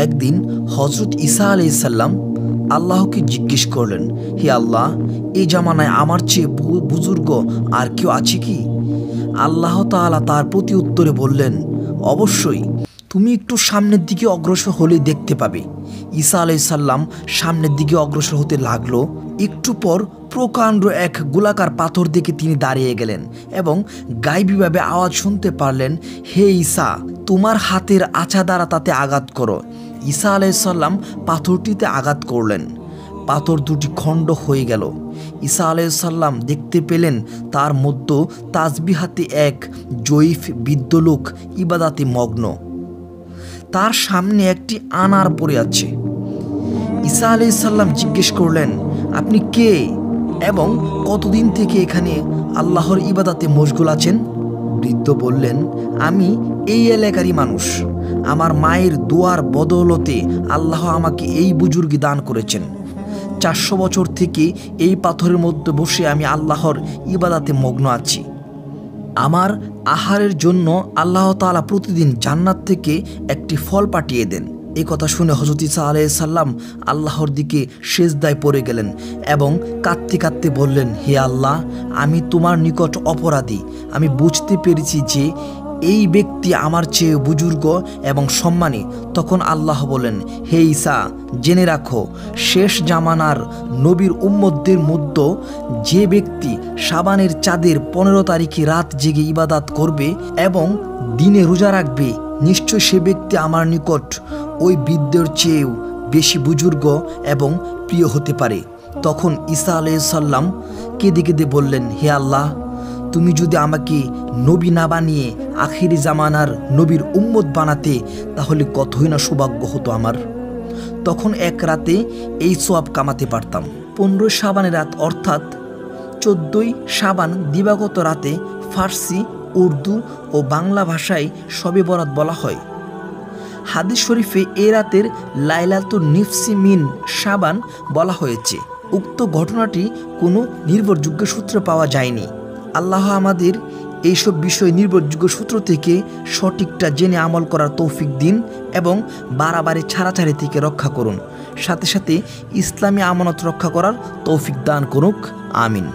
একদিন হজরত ঈসা আলাইহিস সালাম আল্লাহকে জিজ্ঞেস করলেন, হে আল্লাহ, এই জামানায় আমার চেয়ে বুজুর্গ আর কেউ আছে কি? আল্লাহ তাআলা তার প্রতি উত্তরে বললেন, অবশ্যই, তুমি একটু সামনের দিকে অগ্রসর হলেই দেখতে পাবে। ঈসা আলাইহিস সালাম সামনের দিকে অগ্রসর হতে লাগলো। একটু পর প্রকাণ্ড এক গোলাকার পাথর দেখে তিনি দাঁড়িয়ে গেলেন এবং গায়েবীভাবে আওয়াজ শুনতে পারলেন, হে ঈসা, তোমার হাতের আছা দ্বারা তাতে আঘাত করো। ঈসা আলাইহিস সালাম পাথরটিতে আঘাত করলেন। পাথর দুটি খণ্ড হয়ে গেল। ঈসা আলাইহিস সালাম দেখতে পেলেন তার মধ্যে তাসবিহাতে এক জয়ীফ বৃদ্ধ লোক ইবাদাতে মগ্ন। তার সামনে একটি আনার পড়ে আছে। ঈসা আলাইহিস সালাম জিজ্ঞেস করলেন, আপনি কে এবং কতদিন থেকে এখানে আল্লাহর ইবাদাতে মশগুল আছেন? বৃদ্ধ বললেন, আমি এই এলাকারই মানুষ। আমার মায়ের দোয়ার বদৌলতে আল্লাহ আমাকে এই বুজুর্গি দান করেছেন। 400 বছর থেকে এই পাথরের মধ্যে বসে আমি আল্লাহর ইবাদাতে মগ্ন আছি। আমার আহারের জন্য আল্লাহ তাআলা প্রতিদিন জান্নাত থেকে একটি ফল পাঠিয়ে দেন। এই কথা শুনে হযরত ঈসা আলাইহিস সালাম আল্লাহর দিকে সিজদায় পড়ে গেলেন এবং কাঁদতে কাঁদতে বললেন, হে আল্লাহ, আমি তোমার নিকট অপরাধী। আমি বুঝতে পেরেছি যে এই ব্যক্তি আমার চেয়ে বুজুর্গ এবং সম্মানী। তখন আল্লাহ বলেন, হে ঈসা, জেনে রাখো, শেষ জামানার নবীর উম্মতদের মধ্যে যে ব্যক্তি শাবানের চাঁদের 15 তারিখে রাত জেগে ইবাদত করবে এবং দিনে রোজা রাখবে, নিশ্চয় সে ব্যক্তি আমার নিকট ওই বৃদ্ধের চেয়েও বেশি বুজুর্গ এবং প্রিয় হতে পারে। তখন ঈসা আলাইহিস সালাম কেঁদে কেঁদে বললেন, হে আল্লাহ, তুমি যদি আমাকে নবী না বানিয়ে আখিরি জামানার নবীর উম্মত বানাতে, তাহলে কতই না সৌভাগ্য হতো আমার। তখন এক রাতে এই সওয়াব কামাতে পারতাম। 15 শাবানের রাত অর্থাৎ 14ই শাবান দিবাগত রাতে ফার্সি, উর্দু ও বাংলা ভাষায় শবে বরাত বলা হয়। হাদিস শরীফে এ রাতের লাইলাতুন নিসফি মিন শাবান বলা হয়েছে। উক্ত ঘটনাটি কোনো নির্ভরযোগ্য সূত্রে পাওয়া যায়নি। আল্লাহ আমাদের এইসব বিষয় নির্ভরযোগ্য সূত্র থেকে সঠিকটা জেনে আমল করার তৌফিক দিন এবং বাড়াবাড়ি ছাড়াছাড়ি থেকে রক্ষা করুন। সাথে সাথে ইসলামী আমানত রক্ষা করার তৌফিক দান করুক। আমিন।